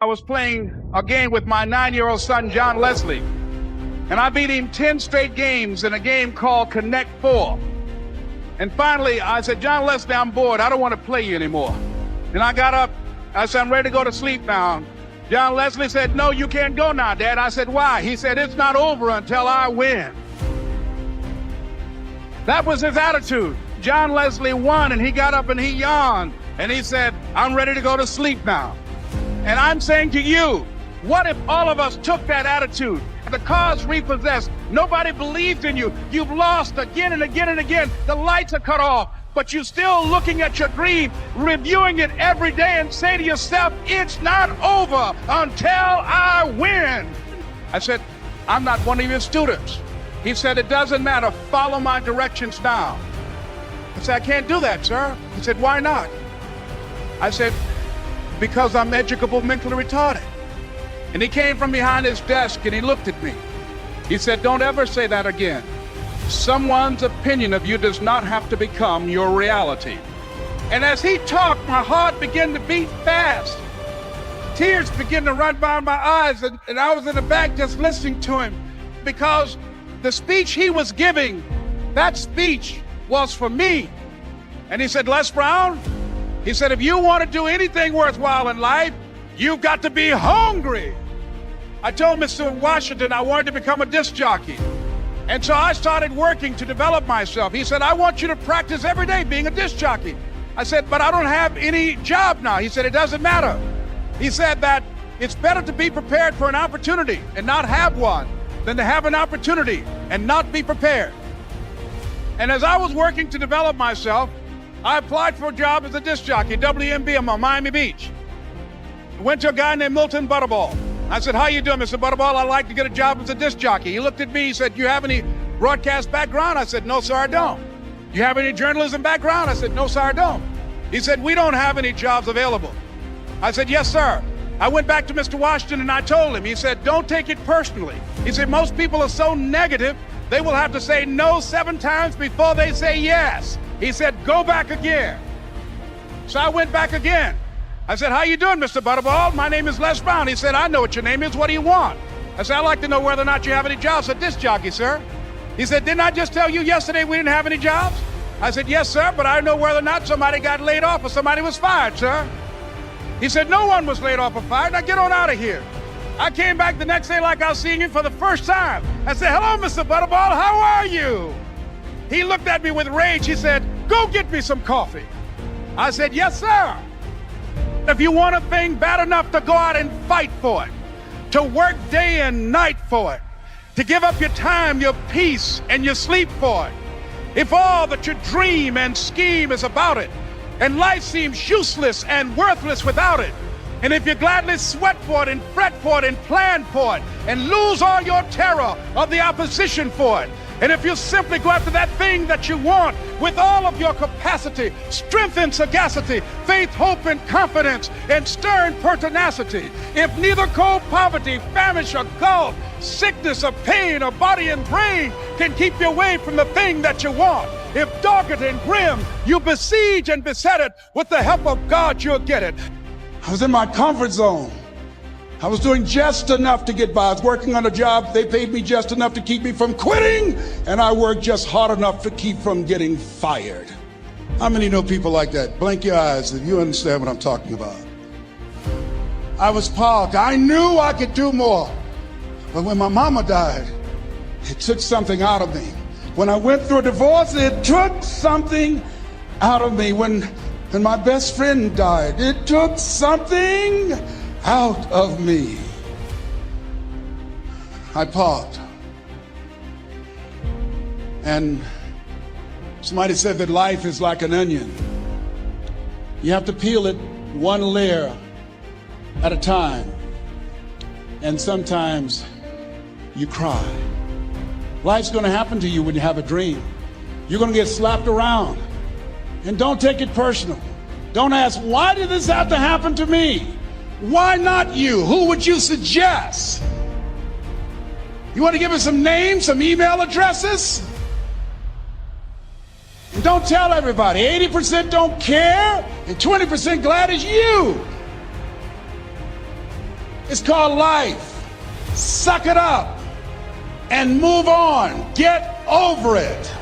I was playing a game with my 9-year-old son, John Leslie, and I beat him 10 straight games in a game called Connect 4. And finally, I said, John Leslie, I'm bored. I don't want to play you anymore. And I got up. I said, I'm ready to go to sleep now. John Leslie said, no, you can't go now, Dad. I said, why? He said, it's not over until I win. That was his attitude. John Leslie won, and he got up and he yawned. And he said, I'm ready to go to sleep now. And I'm saying to you, what if all of us took that attitude? The cause repossessed. Nobody believes in you. You've lost again and again and again. The lights are cut off, but you're still looking at your dream, reviewing it every day and say to yourself, it's not over until I win. I said, I'm not one of your students. He said, it doesn't matter. Follow my directions now. I said, I can't do that, sir. He said, why not? I said, because I'm educable mentally retarded. And he came from behind his desk and he looked at me. He said, don't ever say that again. Someone's opinion of you does not have to become your reality. And as he talked, my heart began to beat fast. Tears began to run by my eyes, and I was in the back just listening to him, because the speech he was giving, that speech was for me. And he said, Les Brown, he said, if you want to do anything worthwhile in life, you've got to be hungry. I told Mr. Washington I wanted to become a disc jockey. And so I started working to develop myself. He said, I want you to practice every day being a disc jockey. I said, but I don't have any job now. He said, it doesn't matter. He said that it's better to be prepared for an opportunity and not have one than to have an opportunity and not be prepared. And as I was working to develop myself, I applied for a job as a disc jockey, WMB on Miami Beach. Went to a guy named Milton Butterball. I said, how you doing, Mr. Butterball? I'd like to get a job as a disc jockey. He looked at me, he said, you have any broadcast background? I said, no, sir, I don't. You have any journalism background? I said, no, sir, I don't. He said, we don't have any jobs available. I said, yes, sir. I went back to Mr. Washington and I told him, he said, don't take it personally. He said, most people are so negative, they will have to say no 7 times before they say yes. He said, go back again. So I went back again. I said, how you doing, Mr. Butterball? My name is Les Brown. He said, I know what your name is. What do you want? I said, I'd like to know whether or not you have any jobs at disc jockey, sir. He said, didn't I just tell you yesterday we didn't have any jobs? I said, yes, sir, but I know whether or not somebody got laid off or somebody was fired, sir. He said, no one was laid off or fired. Now get on out of here. I came back the next day like I was seeing him for the first time. I said, hello, Mr. Butterball, how are you? He looked at me with rage. He said, go get me some coffee. I said, yes, sir. If you want a thing bad enough to go out and fight for it, to work day and night for it, to give up your time, your peace, and your sleep for it, if all that you dream and scheme is about it, and life seems useless and worthless without it, and if you gladly sweat for it and fret for it and plan for it and lose all your terror of the opposition for it, and if you simply go after that thing that you want with all of your capacity, strength and sagacity, faith, hope and confidence, and stern pertinacity, if neither cold poverty, famish or gulf, sickness or pain or body and brain can keep you away from the thing that you want, if dogged and grim, you besiege and beset it, with the help of God you'll get it. I was in my comfort zone. I was doing just enough to get by. I was working on a job. They paid me just enough to keep me from quitting, and I worked just hard enough to keep from getting fired. How many know people like that? Blink your eyes if you understand what I'm talking about. I was parked. I knew I could do more. But when my mama died, it took something out of me. When I went through a divorce, it took something out of me. When my best friend died, it took something out of me. I paused. And somebody said that life is like an onion. You have to peel it one layer at a time. And sometimes you cry. Life's going to happen to you when you have a dream. You're going to get slapped around. And don't take it personal. Don't ask, why did this have to happen to me? Why not you? Who would you suggest? You want to give us some names, some email addresses? And don't tell everybody. 80% don't care, and 20% glad it's you. It's called life. Suck it up and move on. Get over it.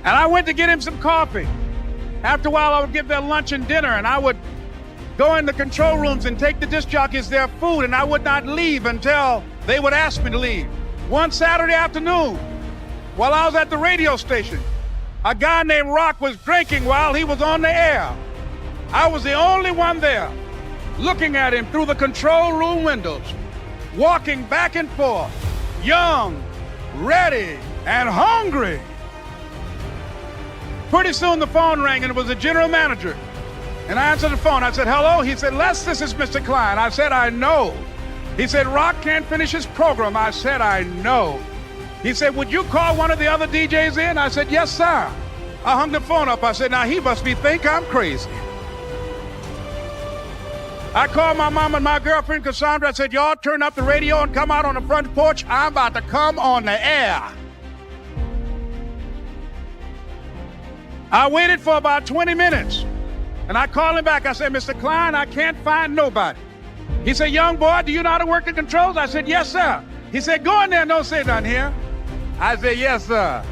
And I went to get him some coffee. After a while, I would give them lunch and dinner, and I would go in the control rooms and take the disc jockeys their food, and I would not leave until they would ask me to leave. One Saturday afternoon, while I was at the radio station, a guy named Rock was drinking while he was on the air. I was the only one there, looking at him through the control room windows, walking back and forth, young, ready, and hungry. Pretty soon the phone rang, and it was the general manager. And I answered the phone. I said, hello? He said, Les, this is Mr. Klein. I said, I know. He said, Rock can't finish his program. I said, I know. He said, would you call one of the other DJs in? I said, yes, sir. I hung the phone up. I said, now he must think I'm crazy. I called my mom and my girlfriend, Cassandra. I said, y'all turn up the radio and come out on the front porch. I'm about to come on the air. I waited for about 20 minutes, and I called him back. I said, Mr. Klein, I can't find nobody. He said, young boy, do you know how to work the controls? I said, yes, sir. He said, go in there and don't say nothing here. I said, yes, sir.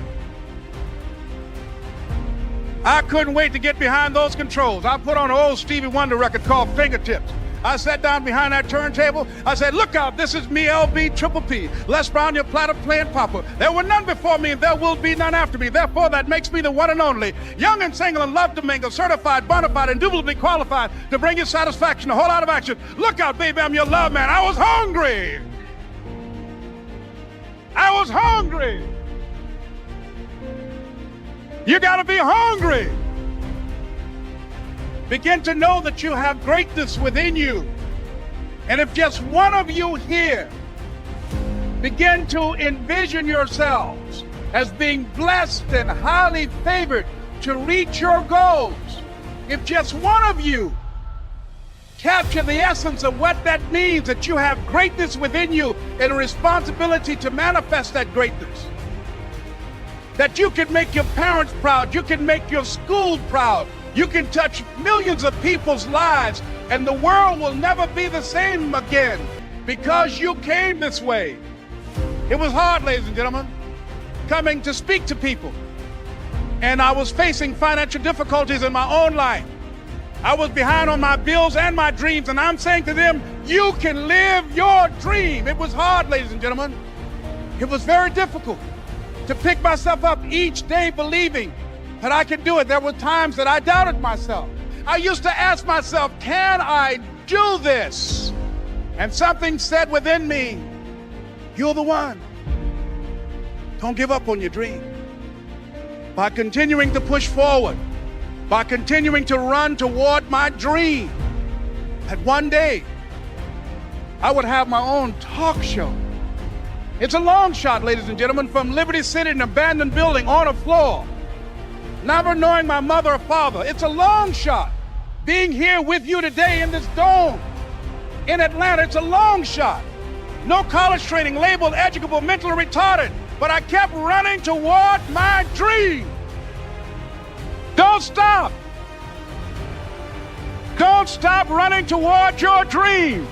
I couldn't wait to get behind those controls. I put on an old Stevie Wonder record called Fingertips. I sat down behind that turntable. I said, look out, this is me, LB Triple P. Les Brown, your platter playing papa. There were none before me, and there will be none after me. Therefore, that makes me the one and only. Young and single and love to mingle, certified, bona fide, indubitably qualified to bring you satisfaction, a whole lot of action. Look out, baby, I'm your love man. I was hungry. I was hungry. You gotta be hungry. Begin to know that you have greatness within you. And if just one of you here begin to envision yourselves as being blessed and highly favored to reach your goals, if just one of you capture the essence of what that means, that you have greatness within you and a responsibility to manifest that greatness, that you can make your parents proud, you can make your school proud, you can touch millions of people's lives, and the world will never be the same again because you came this way. It was hard, ladies and gentlemen, coming to speak to people. And I was facing financial difficulties in my own life. I was behind on my bills and my dreams, and I'm saying to them, you can live your dream. It was hard, ladies and gentlemen. It was very difficult to pick myself up each day believing that I could do it. There were times that I doubted myself. I used to ask myself, can I do this? And something said within me, you're the one. Don't give up on your dream. By continuing to push forward, by continuing to run toward my dream, that one day I would have my own talk show. It's a long shot, ladies and gentlemen, from Liberty City, an abandoned building on a floor, never knowing my mother or father. It's a long shot. Being here with you today in this dome in Atlanta, it's a long shot. No college training, labeled educable, mentally retarded, but I kept running toward my dream. Don't stop. Don't stop running toward your dream.